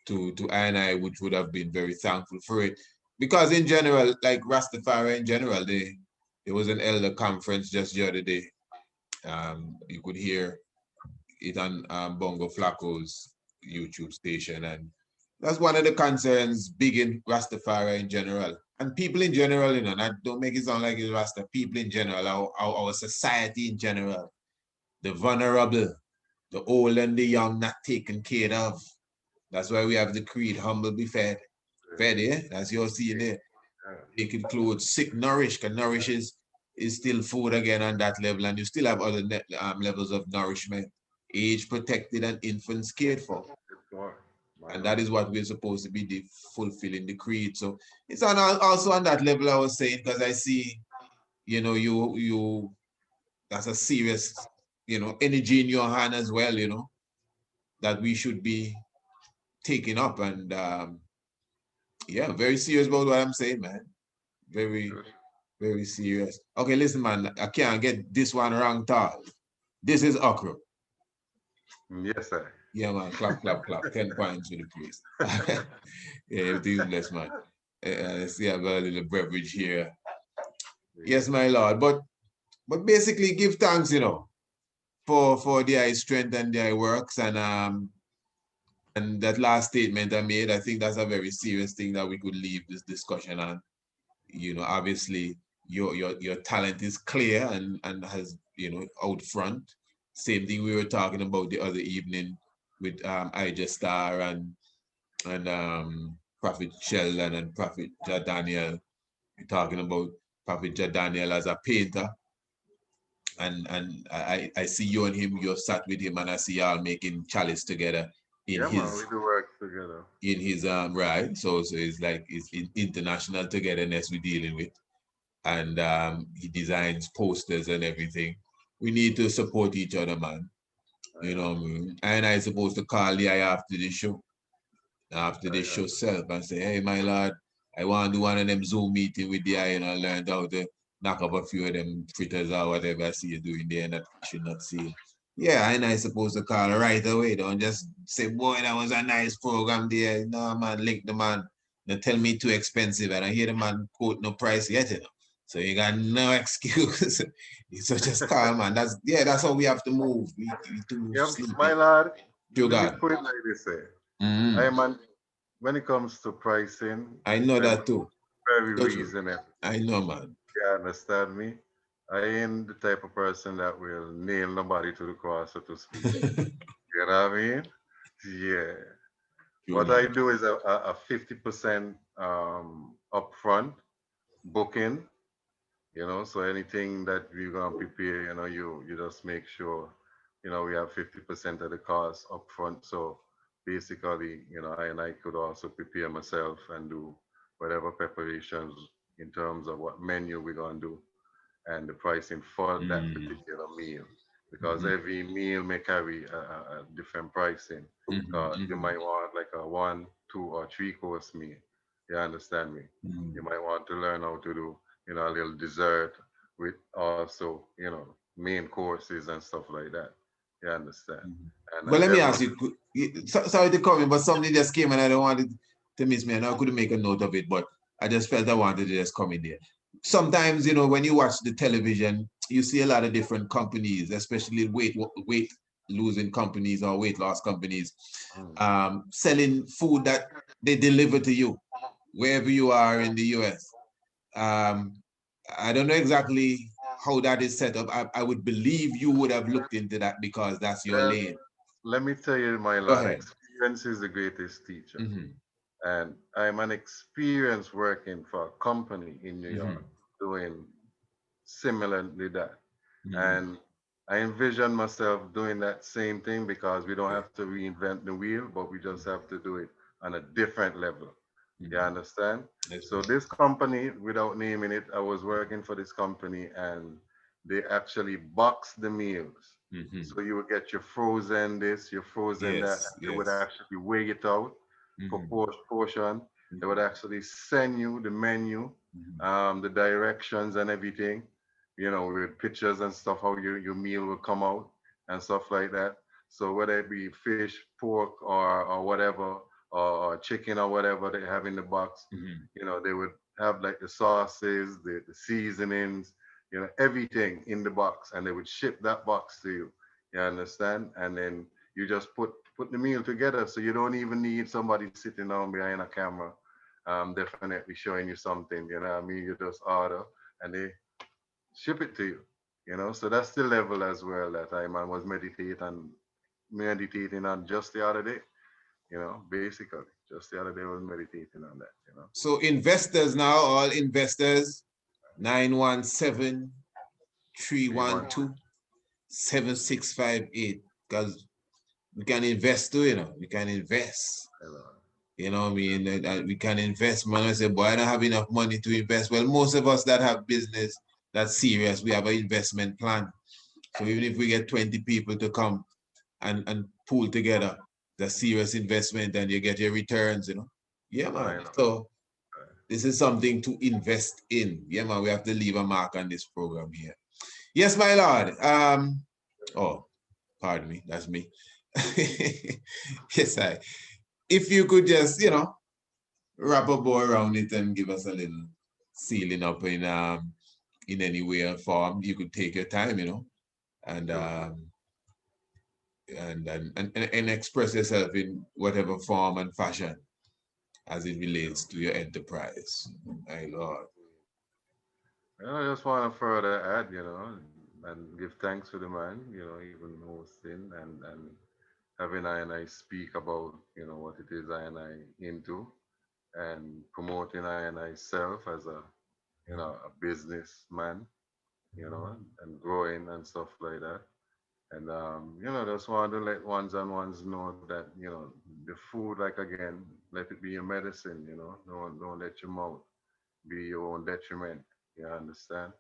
to I and I, which would have been very thankful for it. Because in general, like Rastafari in general, there was an elder conference just the other day. You could hear it on Bongo Flacco's YouTube station. And that's one of the concerns big in Rastafari in general. And people in general, and don't make it sound like it's Rasta, people in general, our society in general, the vulnerable, the old and the young not taken care of. That's why we have the creed, humble be fed. Fed, yeah? That's your seeing there. Naked clothes, sick, nourish, because nourish is still food again on that level, and you still have other levels of nourishment. Age protected and infants cared for. And that is what we're supposed to be fulfilling the creed. So it's also on that level I was saying, because I see, you that's a serious, energy in your hand as well, that we should be taking up. And yeah, very serious about what I'm saying, man. Very, very serious. Okay, listen, man, I can't get this one wrong, Todd. This is okra. Yes, sir. Yeah, man, clap, clap, clap. 10 points for the priest. Yeah, everything's blessed, man. Let's see, I've got a little beverage here. Yes, my Lord. But basically give thanks, for the eye strength and the eye works. And that last statement I made, I think that's a very serious thing that we could leave this discussion on. Obviously your talent is clear and has, out front. Same thing we were talking about the other evening with Ija Star and Prophet Sheldon and Prophet Jadaniel. We're talking about Prophet Jadaniel as a painter. And I see you and him, you're sat with him, and I see y'all making chalice together in Yeah, man, his we do work together. in his right. So it's like it's international togetherness we're dealing with. And he designs posters and everything. We need to support each other, man. You know what I mean? And I supposed to call the after the show. After the show self and say, hey, my lord, I want to do one of them Zoom meeting with the and I learned how to knock up a few of them fritters or whatever I see you doing there and that you should not see. Yeah, and I supposed to call right away. Don't just say, boy, that was a nice program there. No, man, link the man. Don't tell me too expensive. And I hear the man quote no price yet, you know. So you got no excuse. So just call, man. That's how we have to move. We too Yeah, sleepy. my lord, You let me got. put it like this. I man, when it comes to pricing, I know that too. very That's reasonable. I know, man. You understand me? I ain't the type of person that will nail nobody to the cross, so to speak. You know what I mean? Yeah. What I do is a 50% upfront booking, you know, so anything that we're gonna prepare, you know, you just make sure, you know, we have 50% of the cost upfront. So basically, you know, I could also prepare myself and do whatever preparations in terms of what menu we're gonna do and the pricing for that particular meal. Because every meal may carry a different pricing. You might want like a 1, 2, or 3 course meal. You understand me? You might want to learn how to do, you know, a little dessert with also, you know, main courses and stuff like that. You understand? Well, let me ask you, sorry to come in, but something just came and I don't want it to miss me, and I couldn't make a note of it, but I just felt I wanted to just come in there. Sometimes, you know, when you watch the television, you see a lot of different companies, especially weight losing companies or weight loss companies, selling food that they deliver to you wherever you are in the US. I don't know exactly how that is set up. I would believe you would have looked into that because that's your lane. Let me tell you, my lord, experience is the greatest teacher. And I'm an experienced working for a company in New York doing similarly that. And I envision myself doing that same thing because we don't have to reinvent the wheel, but we just have to do it on a different level. You understand? So this company, without naming it, I was working for this company and they actually box the meals. So you would get your frozen this, your frozen that. They would actually weigh it out for portion. They would actually send you the menu, the directions and everything, you know, with pictures and stuff, how your meal will come out and stuff like that. So whether it be fish, pork, or whatever, or chicken or whatever they have in the box, you know, they would have like the sauces, the seasonings, you know, everything in the box, and they would ship that box to you. You understand? And then you just put the meal together, so you don't even need somebody sitting down behind a camera, definitely showing you something. You know what I mean? You just order, and they ship it to you. You know, so that's the level as well that I man was meditating on just the other day. You know, basically, just the other day I was meditating on that. You know. So investors now, all investors, 917-312-7658, because we can invest too, you know. We can invest. You know what I mean? We can invest. Man, I say, boy, I don't have enough money to invest. Well, most of us that have business that's serious, we have an investment plan. So even if we get 20 people to come and pool together, the serious investment, and you get your returns, you know. Yeah, man. So this is something to invest in. Yeah, man, we have to leave a mark on this program here. Yes, my lord. Oh, pardon me, that's me. Yes, if you could just, you know, wrap a bow around it and give us a little sealing up in any way or form, you could take your time, you know, and express yourself in whatever form and fashion as it relates to your enterprise. My lord. I just want to further add, you know, and give thanks to the man, you know, even hosting and having I speak about, you know, what it is I into, and promoting I self as a, you know, a businessman, you know, and growing and stuff like that. And you know, just want to let ones and ones know that, you know, the food, like again, let it be your medicine, you know. Don't let your mouth be your own detriment. You understand?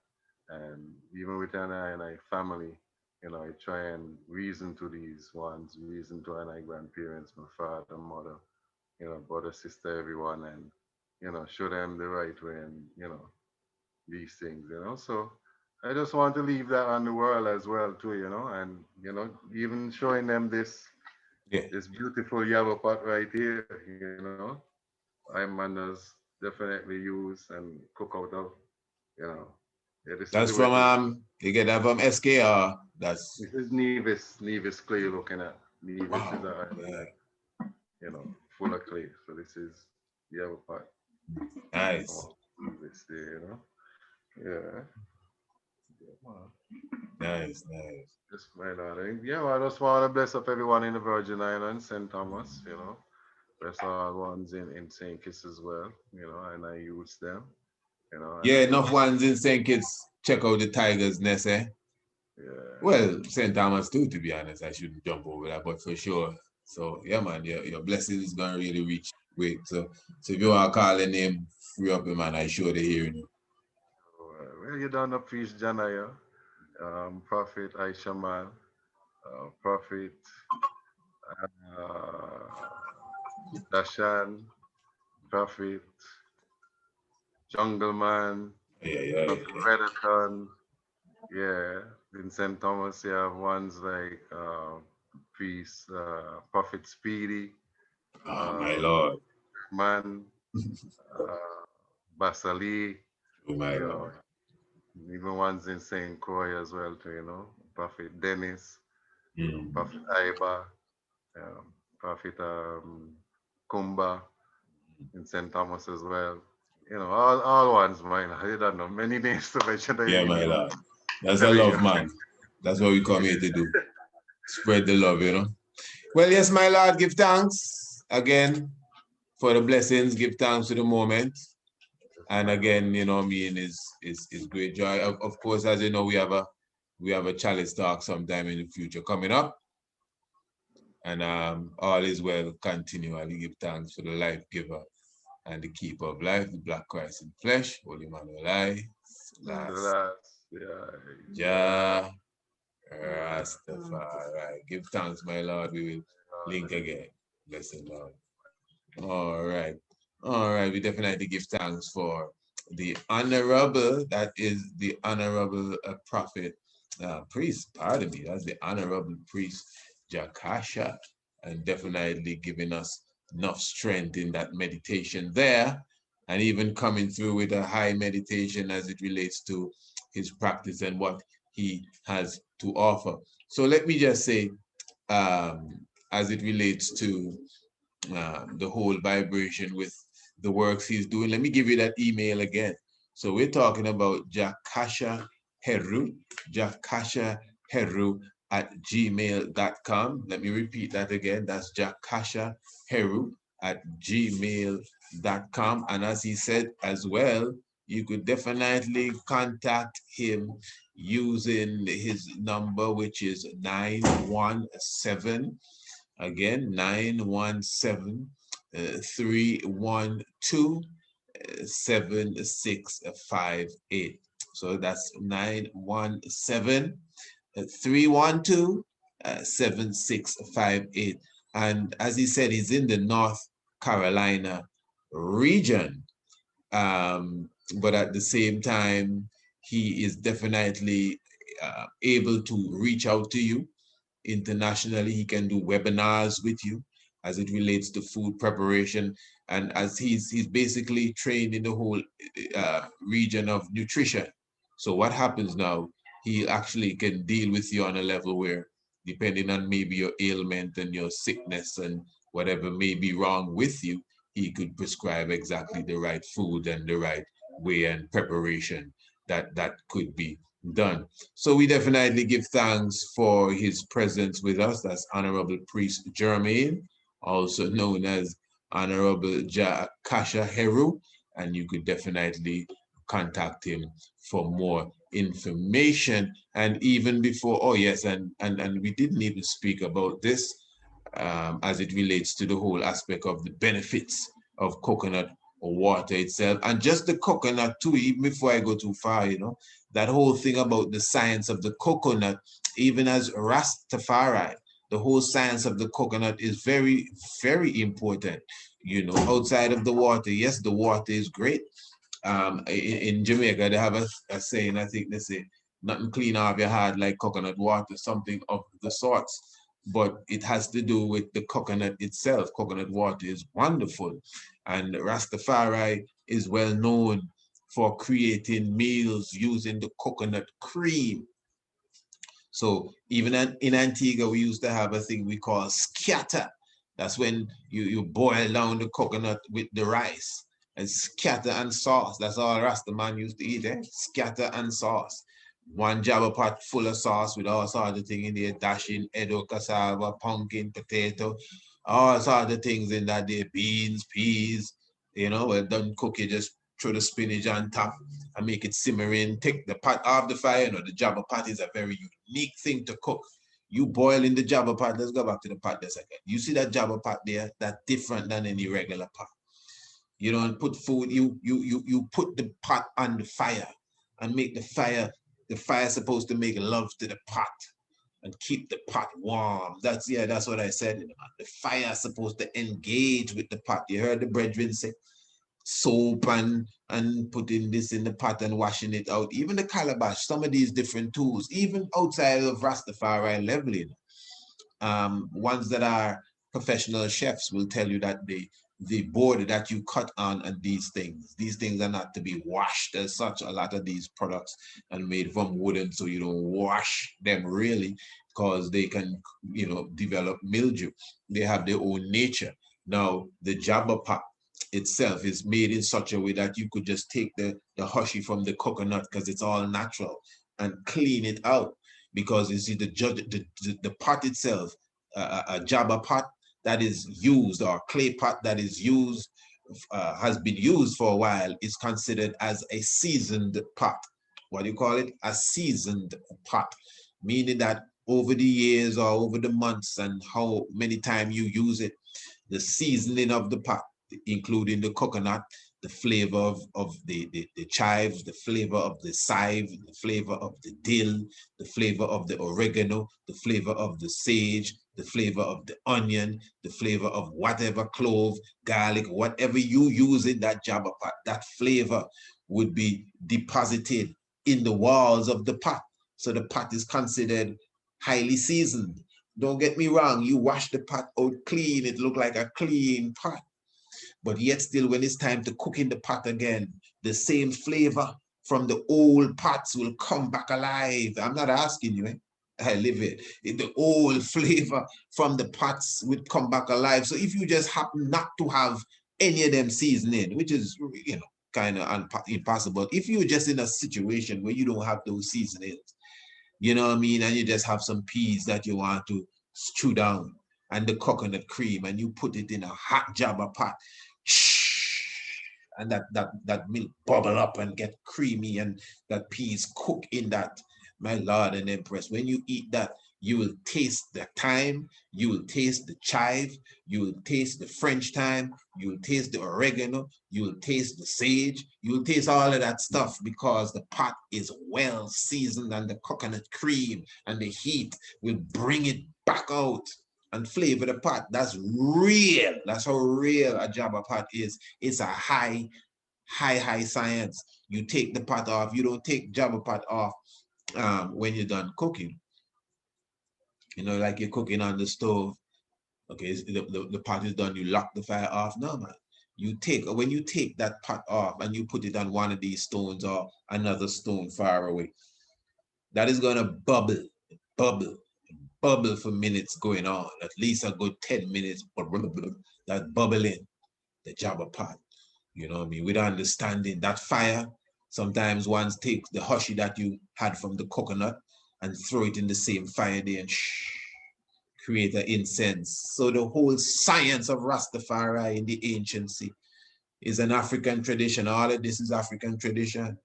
And even with and I family, you know, I try and reason to these ones, reason to and I grandparents, my father, mother, you know, brother, sister, everyone, and you know, show them the right way, and you know, these things, you know. So I just want to leave that on the world as well too, you know, and you know, even showing them Yeah. this beautiful Yavapat right here, you know. I manners definitely use and cook out of, you know. Yeah, this is That's the way from to, you get that from SKR. That's this is Nevis clay you're looking at. Nevis is wow. an island Yeah. that, you know, full of clay. So this is Yavapat from Nice. Nevis there, you know. Yeah. Wow. Nice, nice. Just my darling. Yeah, well, I just want to bless up everyone in the Virgin Islands, St. Thomas, you know. Bless all ones in St. Kitts as well, you know, and I use them, you know, and Yeah, I enough just, ones in St. Kitts. Check out the Tigers nest, eh? yeah. Well, St. Thomas too, to be honest. I shouldn't jump over that, but for sure. So yeah, man, your blessing is gonna really reach great. So if you want to call a name, free up, man. I sure they hearing you. Well, you done a priest Janaya, Prophet Aishaman, Prophet uh, Dashan, Prophet Jungle Man, Yeah, yeah, Prophet yeah. Redaton, yeah. In St. Thomas, you have ones like Priest Prophet Speedy, Oh my uh, Lord. Man, uh, Basali, Oh my you know, Lord. even ones in St. Croix as well, too, you know, Prophet Dennis, Mm. Prophet Aiba, Prophet Kumba in St. Thomas as well. You know, all ones, man. I don't know many names to mention. I Yeah, ain't my even Lord. That's a telling you. love, man. That's what we come here to do. Spread the love, you know. Well, yes, my Lord, give thanks again for the blessings. Give thanks to the moment. Yes, And my Lord. again, you know, me and is great joy. Of course, as you know, we have a chalice talk sometime in the future coming up. And all is well continually give thanks for the life giver and the keeper of life, the Black Christ in flesh, Holy Emmanuel I, last Last, yeah, yeah. Jah Rastafari. Give thanks, my Lord. We will link again. Blessed Lord. All right. All right. We definitely give thanks for the honorable, that is the honorable prophet, priest, pardon me, that's the honorable priest Jakasha, and definitely giving us enough strength in that meditation there, and even coming through with a high meditation as it relates to his practice and what he has to offer. So let me just say, as it relates to the whole vibration with the works he's doing. Let me give you that email again. So we're talking about Jakasha Heru, Jakasha Heru at gmail.com. Let me repeat that again. That's Jakasha Heru at gmail.com. And as he said as well, you could definitely contact him using his number, which is 917. Again, 917-312-7658. So that's 917-312-7658. And as he said, he's in the North Carolina region. But at the same time, he is definitely able to reach out to you internationally. He can do webinars with you as it relates to food preparation, and as he's basically trained in the whole region of nutrition. So what happens now, he actually can deal with you on a level where, depending on maybe your ailment and your sickness and whatever may be wrong with you, he could prescribe exactly the right food and the right way and preparation that could be Done. So we definitely give thanks for his presence with us. That's Honorable Priest Jermaine, also known as Honorable Kasha Heru, and you could definitely contact him for more information. And even before, oh yes, and we didn't even speak about this as it relates to the whole aspect of the benefits of coconut water itself, and just the coconut too. Even before I go too far, you know, that whole thing about the science of the coconut, even as Rastafari, the whole science of the coconut is very, very important. You know, outside of the water, yes, the water is great. In Jamaica, they have a saying, I think they say, nothing clean off your heart like coconut water, something of the sorts. But it has to do with the coconut itself. Coconut water is wonderful. And Rastafari is well known for creating meals using the coconut cream. So even in Antigua, we used to have a thing we call scatter. That's when you boil down the coconut with the rice and scatter and sauce. That's all Rastaman used to eat, eh? Scatter and sauce. One Jabba pot full of sauce with all sorts of things in there, dashing, edo, cassava, pumpkin, potato, all sorts of things in that there, beans, peas, you know, well done cook, you just throw the spinach on top and make it simmering. Take the pot off the fire. You know, the Jabba pot is a very unique thing to cook. You boil in the Jabba pot. Let's go back to the pot there second. You see that Jabba pot there? That's different than any regular pot. You don't put food, you put the pot on the fire and make the fire supposed to make love to the pot and keep the pot warm. That's what I said. The fire is supposed to engage with the pot. You heard the brethren say soap and putting this in the pot and washing it out. Even the calabash, some of these different tools, even outside of Rastafari level, you know, ones that are professional chefs will tell you that the board that you cut on and these things are not to be washed as such. A lot of these products are made from wooden, so you don't wash them really, because they can, you know, develop mildew. They have their own nature. Now, the Jabba pot itself is made in such a way that you could just take the hushi from the coconut, because it's all natural, and clean it out. Because you see, the pot itself, a Jabba pot that is used, or clay pot that is used, has been used for a while, is considered as a seasoned pot. What do you call it? A seasoned pot, meaning that over the years or over the months and how many times you use it, the seasoning of the pot, including the coconut, the flavor of the chives, the flavor of the chive, the flavor of the dill, the flavor of the oregano, the flavor of the sage, the flavor of the onion, the flavor of whatever clove, garlic, whatever you use in that Jabba pot, that flavor would be deposited in the walls of the pot. So the pot is considered highly seasoned. Don't get me wrong, you wash the pot out clean, it look like a clean pot. But yet still, when it's time to cook in the pot again, the same flavor from the old pots will come back alive. I'm not asking you, eh? I live it. The old flavor from the pots would come back alive. So if you just happen not to have any of them seasoning, which is, you know, kind of impossible. If you're just in a situation where you don't have those seasonings, you know what I mean, and you just have some peas that you want to stew down and the coconut cream, and you put it in a hot Jabba pot, and that milk bubble up and get creamy, and that peas cook in that, my Lord and Empress. When you eat that, you will taste the thyme, you will taste the chive, you will taste the French thyme, you will taste the oregano, you will taste the sage, you will taste all of that stuff, because the pot is well seasoned, and the coconut cream and the heat will bring it back out and flavor the pot. That's real. That's how real a Jabba pot is. It's a high science. You take the pot off. You don't take Jabba pot off when you're done cooking. You know, like you're cooking on the stove. Okay, the pot is done. You lock the fire off. No, man. When you take that pot off and you put it on one of these stones or another stone far away, that is gonna bubble for minutes going on, at least a good 10 minutes, that bubbling, the Jabba pot, you know what I mean, with understanding that fire Sometimes ones take the hushi that you had from the coconut and throw it in the same fire there and create an incense. So the whole science of Rastafari in the anciency is an African tradition. All of this is African tradition.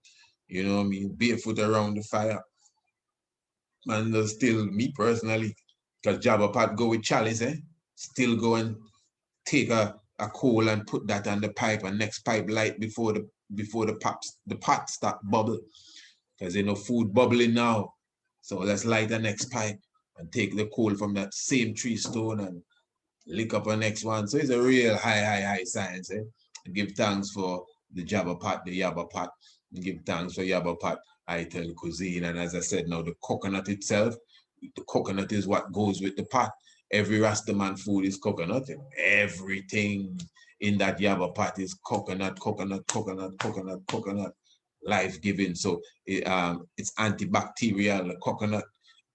You know what I mean? Barefoot around the fire. And still, me personally, because Yavapat go with chalice, still go and take a coal and put that on the pipe, and next pipe light before the pot start bubble. Because there's no food bubbling now. So let's light the next pipe and take the coal from that same tree stone and lick up the next one. So it's a real high science. And give thanks for the Yabba, and give thanks for Yavapat. I tell cuisine, and as I said now, the coconut itself, the coconut is what goes with the pot. Every Rastaman food is coconut. Everything in that Yavapat is coconut, life-giving. So it's antibacterial, the coconut.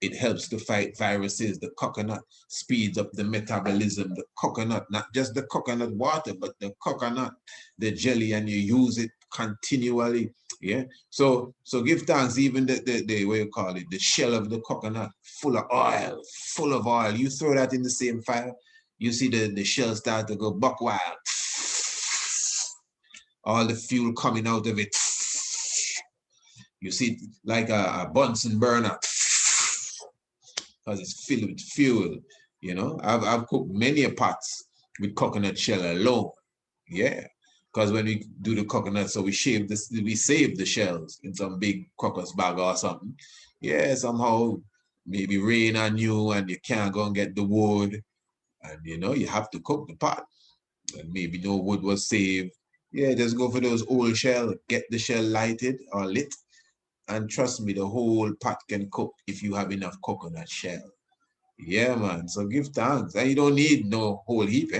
It helps to fight viruses. The coconut speeds up the metabolism. The coconut, not just the coconut water, but the coconut, the jelly, and you use it continually. Yeah. So give thanks. Even the what you call it, the shell of the coconut, full of oil. You throw that in the same fire, you see the shell start to go buck wild. All the fuel coming out of it. You see it like a Bunsen burner. Because it's filled with fuel, you know. I've cooked many pots with coconut shell alone, yeah. Because when we do the coconut, so we save the shells in some big crocus bag or something. Yeah, somehow maybe rain on you and you can't go and get the wood, and you know you have to cook the pot, and maybe no wood was saved. Yeah, just go for those old shell, get the shell lighted or lit. And trust me, the whole pot can cook if you have enough coconut shell. Yeah, man. So give thanks. And you don't need no whole heap,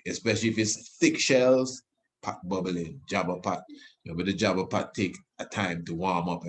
especially if it's thick shells, pot bubbling, Yavapat. You know, but the Yavapat take a time to warm up.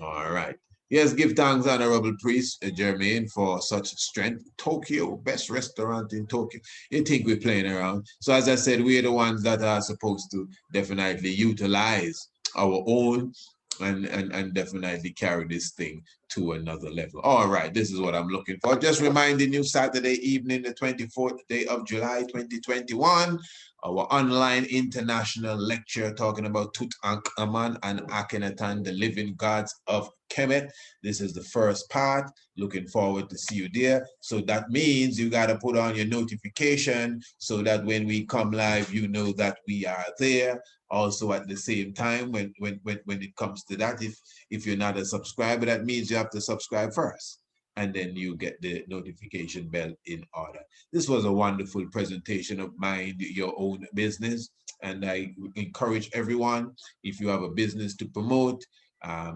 All right. Yes, give thanks, Honorable Priest Jermaine, for such strength. Tokyo, best restaurant in Tokyo. You think we're playing around? So as I said, we're the ones that are supposed to definitely utilize our own and definitely carry this thing to another level. All right, this is what I'm looking for. Just reminding you, Saturday evening, the 24th day of July, 2021, our online international lecture talking about Tutankhamun and Akhenaten, the living gods of Kemet. This is the first part. Looking forward to see you there. So that means you got to put on your notification so that when we come live, you know that we are there. Also, at the same time, when it comes to that, if you're not a subscriber, that means you have to subscribe first, and then you get the notification bell in order. This was a wonderful presentation of Mind Your Own Business, and I encourage everyone, if you have a business to promote,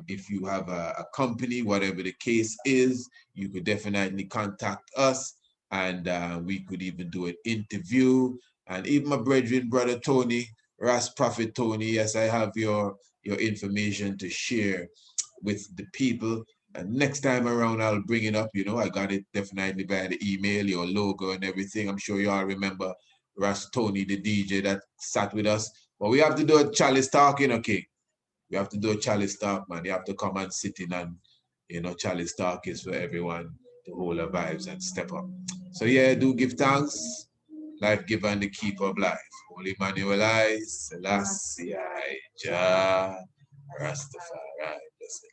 if you have a company, whatever the case is, you could definitely contact us, and we could even do an interview. And even my brethren, brother Tony, Ras Prophet Tony, yes, I have your information to share with the people. And next time around, I'll bring it up. You know, I got it definitely by the email, your logo and everything. I'm sure you all remember Ras Tony, the DJ that sat with us. But we have to do a chalice talking, okay? We have to do a chalice talk, man. You have to come and sit in and, you know, chalice talk is for everyone to hold their vibes and step up. So yeah, do give thanks. Life giver and the keeper of life. Holy Emmanuel I, Selassie, Jah, Rastafari. Blessed.